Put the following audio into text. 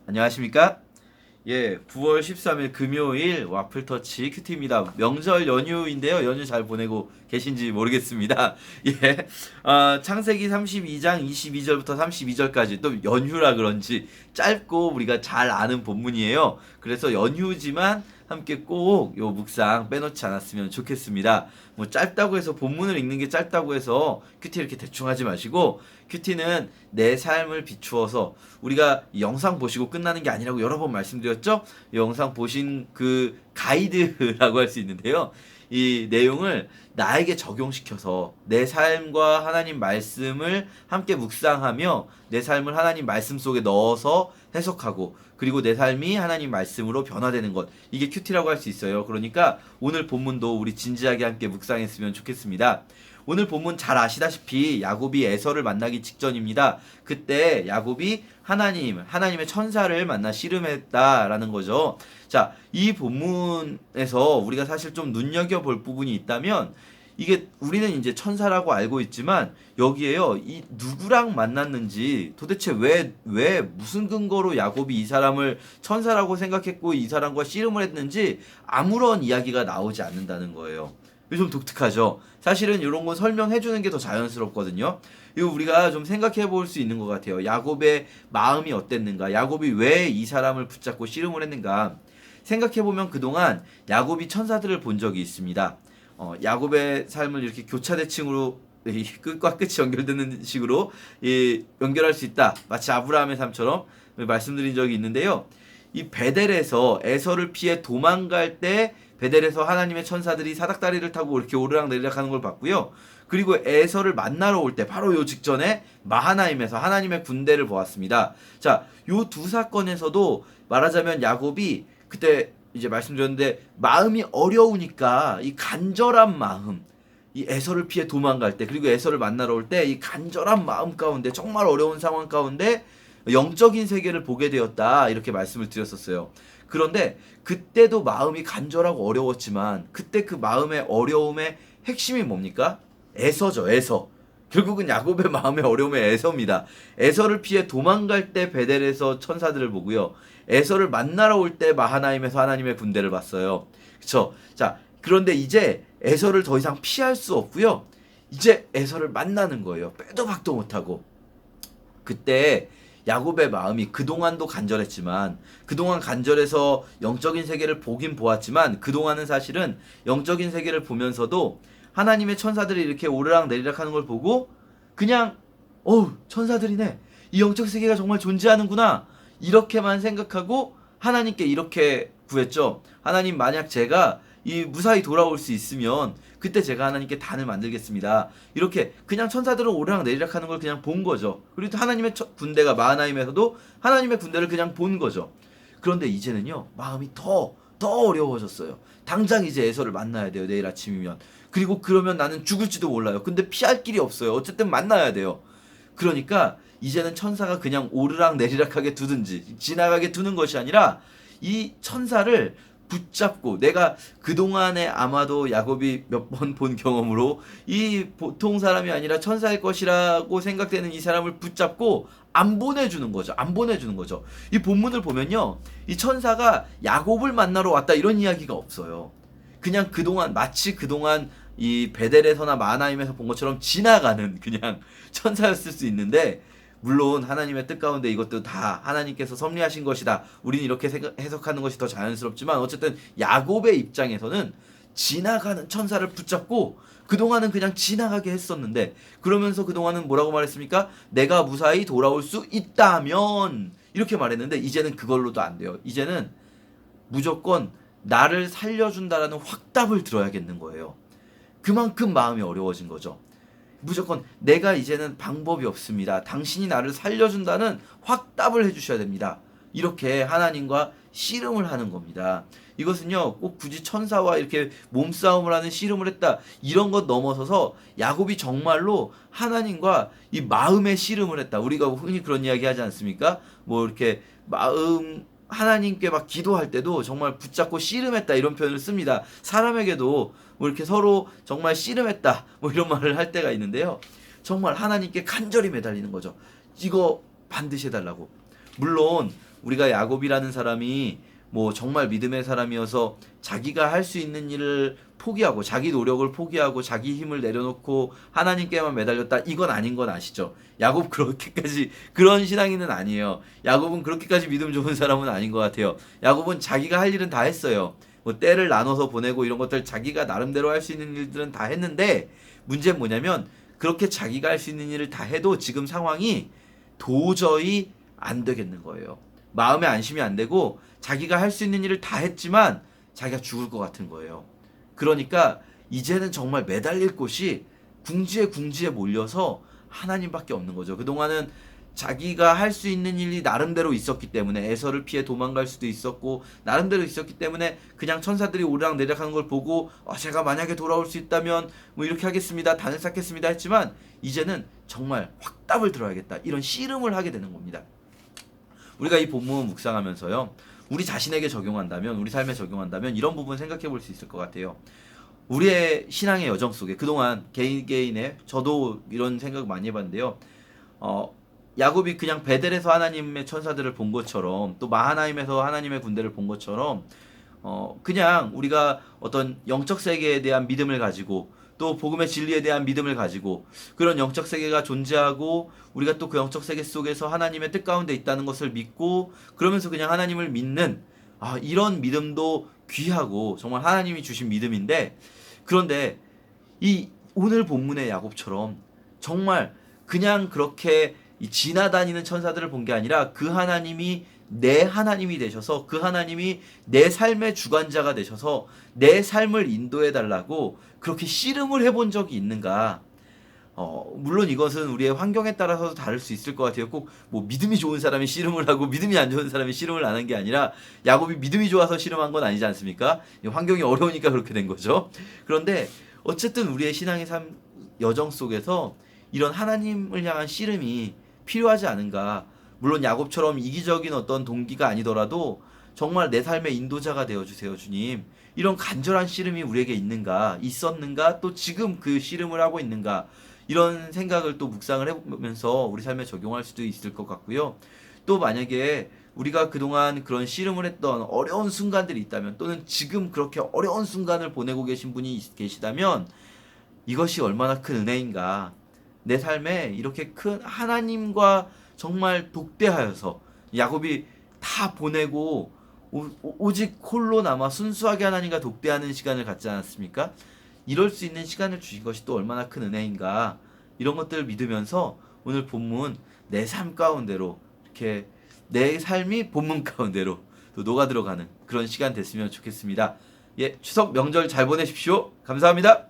안녕하십니까? 예, 9월 13일 금요일 와플터치 큐티입니다. 명절 연휴인데요. 연휴 잘 보내고 계신지 모르겠습니다. 예, 창세기 32장 22절부터 32절까지 또 연휴라 그런지 짧고 우리가 잘 아는 본문이에요. 그래서 연휴지만 함께 꼭 요 묵상 빼놓지 않았으면 좋겠습니다. 뭐 짧다고 해서 본문을 읽는 게 짧다고 해서 큐티 이렇게 대충 하지 마시고 큐티는 내 삶을 비추어서 우리가 이 영상 보시고 끝나는 게 아니라고 여러 번 말씀드렸죠? 이 영상 보신 그 가이드라고 할 수 있는데요. 이 내용을 나에게 적용시켜서 내 삶과 하나님 말씀을 함께 묵상하며 내 삶을 하나님 말씀 속에 넣어서 해석하고 그리고 내 삶이 하나님 말씀으로 변화되는 것, 이게 큐티라고 할 수 있어요. 그러니까 오늘 본문도 우리 진지하게 함께 묵상했으면 좋겠습니다. 오늘 본문 잘 아시다시피 야곱이 에서를 만나기 직전입니다. 그때 야곱이 하나님의 천사를 만나 씨름했다라는 거죠. 자, 이 본문에서 우리가 사실 좀 눈여겨볼 부분이 있다면, 이게 우리는 이제 천사라고 알고 있지만 여기에요, 이 누구랑 만났는지, 도대체 왜 무슨 근거로 야곱이 이 사람을 천사라고 생각했고 이 사람과 씨름을 했는지 아무런 이야기가 나오지 않는다는 거예요. 이거 좀 독특하죠. 사실은 이런 거 설명해 주는 게 더 자연스럽거든요. 이거 우리가 좀 생각해 볼 수 있는 것 같아요. 야곱의 마음이 어땠는가? 야곱이 왜 이 사람을 붙잡고 씨름을 했는가? 생각해 보면 그동안 야곱이 천사들을 본 적이 있습니다. 야곱의 삶을 이렇게 교차대칭으로 끝과 끝이 연결되는 식으로 연결할 수 있다. 마치 아브라함의 삶처럼 말씀드린 적이 있는데요. 이 베델에서 에서를 피해 도망갈 때 베델에서 하나님의 천사들이 사닥다리를 타고 이렇게 오르락내리락 하는 걸 봤고요. 그리고 에서를 만나러 올 때 바로 요 직전에 마하나임에서 하나님의 군대를 보았습니다. 자, 요 두 사건에서도 말하자면 야곱이 그때 이제 말씀드렸는데 마음이 어려우니까 이 간절한 마음, 이 에서를 피해 도망갈 때 그리고 에서를 만나러 올 때 이 간절한 마음 가운데 정말 어려운 상황 가운데 영적인 세계를 보게 되었다, 이렇게 말씀을 드렸었어요. 그런데 그때도 마음이 간절하고 어려웠지만 그때 그 마음의 어려움의 핵심이 뭡니까? 에서죠, 에서. 결국은 야곱의 마음의 어려움의 에서입니다. 에서를 피해 도망갈 때 베델에서 천사들을 보고요. 에서를 만나러 올 때 마하나임에서 하나님의 군대를 봤어요. 그쵸? 자, 그런데 이제 에서를 더 이상 피할 수 없고요. 이제 에서를 만나는 거예요. 빼도 박도 못하고. 그때 야곱의 마음이 그동안도 간절했지만, 그동안 간절해서 영적인 세계를 보긴 보았지만, 그동안은 사실은 영적인 세계를 보면서도 하나님의 천사들이 이렇게 오르락 내리락 하는 걸 보고 그냥 천사들이네, 이 영적 세계가 정말 존재하는구나, 이렇게만 생각하고 하나님께 이렇게 구했죠. 하나님, 만약 제가 이 무사히 돌아올 수 있으면 그때 제가 하나님께 단을 만들겠습니다. 이렇게 그냥 천사들은 오르락 내리락 하는 걸 그냥 본 거죠. 그리고 하나님의 군대가 마하나임에서도 하나님의 군대를 그냥 본 거죠. 그런데 이제는요, 마음이 더 어려워졌어요. 당장 이제 에서를 만나야 돼요, 내일 아침이면. 그리고 그러면 나는 죽을지도 몰라요. 근데 피할 길이 없어요. 어쨌든 만나야 돼요. 그러니까 이제는 천사가 그냥 오르락 내리락하게 두든지 지나가게 두는 것이 아니라 이 천사를 붙잡고, 내가 그동안에 아마도 야곱이 몇 번 본 경험으로 이 보통 사람이 아니라 천사일 것이라고 생각되는 이 사람을 붙잡고 안 보내주는 거죠. 안 보내주는 거죠. 이 본문을 보면요, 이 천사가 야곱을 만나러 왔다 이런 이야기가 없어요. 그냥 그동안, 마치 그동안 이 베델에서나 마하나임에서 본 것처럼 지나가는 그냥 천사였을 수 있는데, 물론 하나님의 뜻 가운데 이것도 다 하나님께서 섭리하신 것이다, 우리는 이렇게 해석하는 것이 더 자연스럽지만, 어쨌든 야곱의 입장에서는 지나가는 천사를 붙잡고 그동안은 그냥 지나가게 했었는데, 그러면서 그동안은 뭐라고 말했습니까? 내가 무사히 돌아올 수 있다면, 이렇게 말했는데 이제는 그걸로도 안 돼요. 이제는 무조건 나를 살려준다라는 확답을 들어야겠는 거예요. 그만큼 마음이 어려워진 거죠. 무조건 내가 이제는 방법이 없습니다, 당신이 나를 살려준다는 확답을 해주셔야 됩니다, 이렇게 하나님과 씨름을 하는 겁니다. 이것은요, 꼭 굳이 천사와 이렇게 몸싸움을 하는 씨름을 했다, 이런 것 넘어서서 야곱이 정말로 하나님과 이 마음의 씨름을 했다. 우리가 흔히 그런 이야기 하지 않습니까? 뭐 이렇게 하나님께 막 기도할 때도 정말 붙잡고 씨름했다, 이런 표현을 씁니다. 사람에게도 뭐 이렇게 서로 정말 씨름했다, 뭐 이런 말을 할 때가 있는데요. 정말 하나님께 간절히 매달리는 거죠. 이거 반드시 해달라고. 물론 우리가 야곱이라는 사람이 뭐 정말 믿음의 사람이어서 자기가 할 수 있는 일을 포기하고 자기 노력을 포기하고 자기 힘을 내려놓고 하나님께만 매달렸다, 이건 아닌 건 아시죠? 야곱 그렇게까지 그런 신앙인은 아니에요. 야곱은 그렇게까지 믿음 좋은 사람은 아닌 것 같아요. 야곱은 자기가 할 일은 다 했어요. 뭐 때를 나눠서 보내고 이런 것들 자기가 나름대로 할 수 있는 일들은 다 했는데, 문제는 뭐냐면 그렇게 자기가 할 수 있는 일을 다 해도 지금 상황이 도저히 안 되겠는 거예요. 마음의 안심이 안 되고 자기가 할 수 있는 일을 다 했지만 자기가 죽을 것 같은 거예요. 그러니까 이제는 정말 매달릴 곳이 궁지에 몰려서 하나님밖에 없는 거죠. 그동안은 자기가 할 수 있는 일이 나름대로 있었기 때문에 에서를 피해 도망갈 수도 있었고 나름대로 있었기 때문에 그냥 천사들이 오르락내리락하는 걸 보고 제가 만약에 돌아올 수 있다면 뭐 이렇게 하겠습니다, 단을 쌓겠습니다 했지만, 이제는 정말 확답을 들어야겠다, 이런 씨름을 하게 되는 겁니다. 우리가 이 본문 묵상하면서요, 우리 자신에게 적용한다면, 우리 삶에 적용한다면 이런 부분 생각해 볼 수 있을 것 같아요. 우리의 신앙의 여정 속에 그동안 개인의, 저도 이런 생각 많이 해봤는데요. 야곱이 그냥 베델에서 하나님의 천사들을 본 것처럼, 또 마하나임에서 하나님의 군대를 본 것처럼, 그냥 우리가 어떤 영적 세계에 대한 믿음을 가지고 또 복음의 진리에 대한 믿음을 가지고 그런 영적 세계가 존재하고 우리가 또 그 영적 세계 속에서 하나님의 뜻 가운데 있다는 것을 믿고 그러면서 그냥 하나님을 믿는, 이런 믿음도 귀하고 정말 하나님이 주신 믿음인데, 그런데 이 오늘 본문의 야곱처럼 정말 그냥 그렇게 지나다니는 천사들을 본 게 아니라 그 하나님이 내 하나님이 되셔서 그 하나님이 내 삶의 주관자가 되셔서 내 삶을 인도해 달라고 그렇게 씨름을 해본 적이 있는가? 물론 이것은 우리의 환경에 따라서 다를 수 있을 것 같아요. 꼭 뭐 믿음이 좋은 사람이 씨름을 하고 믿음이 안 좋은 사람이 씨름을 안 한 게 아니라, 야곱이 믿음이 좋아서 씨름한 건 아니지 않습니까? 환경이 어려우니까 그렇게 된 거죠. 그런데 어쨌든 우리의 신앙의 삶 여정 속에서 이런 하나님을 향한 씨름이 필요하지 않은가? 물론 야곱처럼 이기적인 어떤 동기가 아니더라도 정말 내 삶의 인도자가 되어주세요, 주님. 이런 간절한 씨름이 우리에게 있었는가? 또 지금 그 씨름을 하고 있는가? 이런 생각을 또 묵상을 해보면서 우리 삶에 적용할 수도 있을 것 같고요. 또 만약에 우리가 그동안 그런 씨름을 했던 어려운 순간들이 있다면, 또는 지금 그렇게 어려운 순간을 보내고 계신 분이 계시다면, 이것이 얼마나 큰 은혜인가. 내 삶에 이렇게 큰 하나님과 정말 독대하여서 야곱이 다 보내고 오직 홀로 남아 순수하게 하나님과 독대하는 시간을 갖지 않았습니까? 이럴 수 있는 시간을 주신 것이 또 얼마나 큰 은혜인가. 이런 것들을 믿으면서 오늘 본문 내 삶 가운데로, 이렇게 내 삶이 본문 가운데로 또 녹아 들어가는 그런 시간 됐으면 좋겠습니다. 추석 명절 잘 보내십시오. 감사합니다.